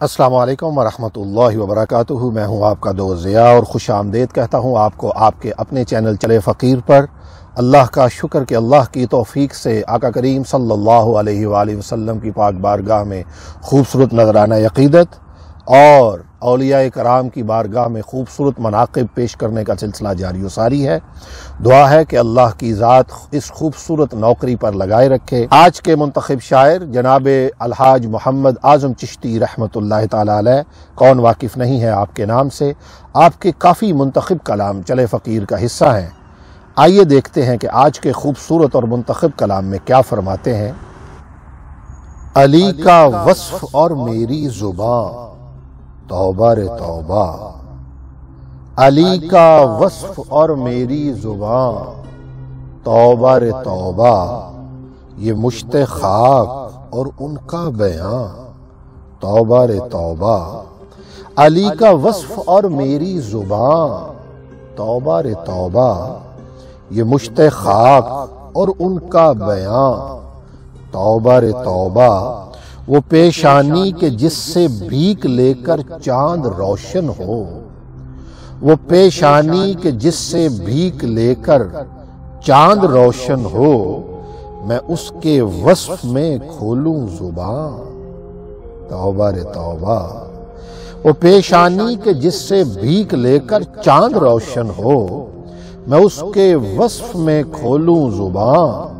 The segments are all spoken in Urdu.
السلام علیکم ورحمۃ اللہ وبرکاتہ۔ میں ہوں آپ کا دوست ضیاء اور خوش آمدید کہتا ہوں آپ کو آپ کے اپنے چینل چلے فقیر پر۔ اللہ کا شکر کہ اللہ کی توفیق سے آقا کریم صلی اللہ علیہ وآلہ وسلم کی پاک بارگاہ میں خوبصورت نذرانہ عقیدت اور اولیاء کرام کی بارگاہ میں خوبصورت مناقب پیش کرنے کا سلسلہ جاری و ساری ہے۔ دعا ہے کہ اللہ کی ذات اس خوبصورت نوکری پر لگائے رکھے۔ آج کے منتخب شاعر جناب الحاج محمد اعظم چشتی رحمۃ اللہ تعالی علیہ، کون واقف نہیں ہے آپ کے نام سے، آپ کے کافی منتخب کلام چلے فقیر کا حصہ ہیں۔ آئیے دیکھتے ہیں کہ آج کے خوبصورت اور منتخب کلام میں کیا فرماتے ہیں۔ علی کا وصف اور میری زباں توبہ رے توبہ، علی کا وصف اور میری زباں توبہ رے توبہ، یہ مشت خاک اور ان کا بیان توبہ رے توبہ، علی کا وصف اور میری زباں توبہ رے توبہ، یہ مشت خاک اور ان کا بیان توبہ رے توبہ، وہ پیشانی کے جس سے بھیک لے کر چاند روشن ہو، وہ پیشانی کے جس سے بھیک لے کر چاند روشن ہو، میں اس کے وصف میں کھولوں زبان توبہ رے توبہ، وہ پیشانی کے جس سے بھیک لے کر چاند روشن ہو، میں اس کے وصف میں کھولوں زبان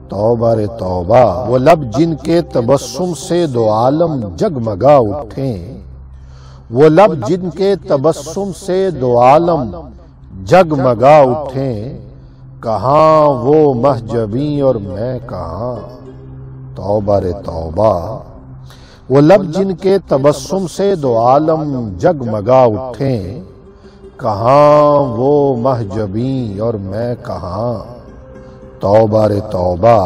توبہ رے توبہ، وہ لب جن کے تبسم سے دو عالم جگمگا اٹھیں، وہ لب جن کے تبسم سے دو عالم جگمگا اٹھیں، کہاں وہ محجبیں اور میں کہاں توبہ رے توبہ، وہ لب جن کے تبسم سے دو عالم جگمگا اٹھیں، کہاں وہ محجبیں اور میں کہاں توبہ رے توبہ،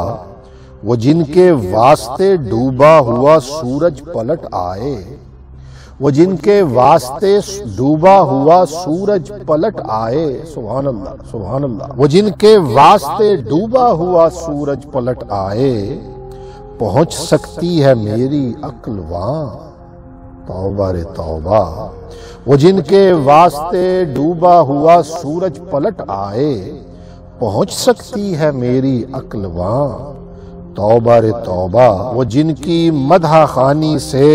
وہ جن کے واسطے ڈوبا ہوا سورج پلٹ آئے، وہ جن کے واسطے ڈوبا ہوا سورج پلٹ آئے، سبحان اللہ سبحان اللہ، وہ جن کے واسطے ڈوبا ہوا سورج پلٹ آئے، پہنچ سکتی ہے میری عقل وہاں توبہ رے توبہ، وہ جن کے واسطے ڈوبا ہوا سورج پلٹ آئے، پہنچ سکتی ہے میری عقل وہاں توبہ رے توبہ، وہ جن کی مدح خوانی سے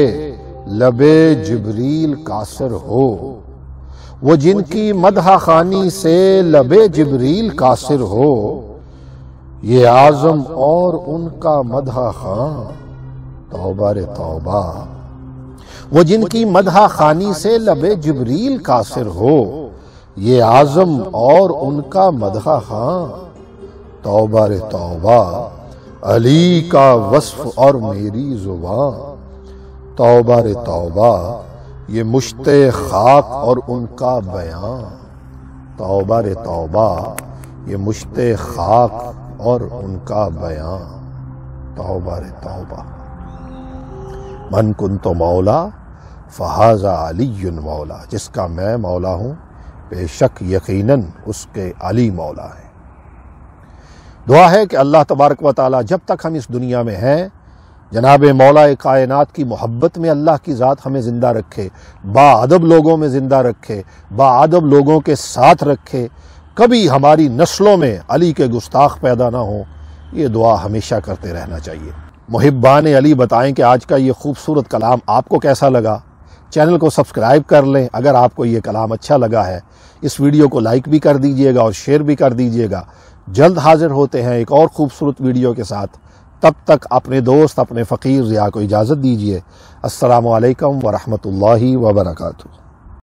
لبے جبریل قاصر ہو، وہ جن کی مدح خوانی سے لبے جبریل قاصر ہو، یہ اعظم اور ان کا مدح خواں توبہ رے توبہ، وہ جن کی مدح خوانی سے لبے جبریل قاصر ہو، یہ اعظم اور ان کا مدح خواں توبہ رے توبہ، علی کا وصف اور میری زبان توبہ رے توبہ، یہ مشت خاک اور ان کا بیان توبہ رے توبہ، یہ مشت خاک اور ان کا بیان توبہ رے توبہ، من کنت مولا فہذا علی مولا، جس کا میں مولا ہوں بے شک یقیناً اس کے علی مولا ہیں۔ دعا ہے کہ اللہ تبارک و تعالی جب تک ہم اس دنیا میں ہیں جناب مولا کائنات کی محبت میں اللہ کی ذات ہمیں زندہ رکھے، با ادب لوگوں میں زندہ رکھے، با ادب لوگوں کے ساتھ رکھے، کبھی ہماری نسلوں میں علی کے گستاخ پیدا نہ ہوں، یہ دعا ہمیشہ کرتے رہنا چاہیے۔ محبان علی بتائیں کہ آج کا یہ خوبصورت کلام آپ کو کیسا لگا؟ چینل کو سبسکرائب کر لیں اگر آپ کو یہ کلام اچھا لگا ہے، اس ویڈیو کو لائک بھی کر دیجئے گا اور شیئر بھی کر دیجئے گا۔ جلد حاضر ہوتے ہیں ایک اور خوبصورت ویڈیو کے ساتھ، تب تک اپنے دوست اپنے فقیر ضیاء کو اجازت دیجئے۔ السلام علیکم ورحمۃ اللہ وبرکاتہ۔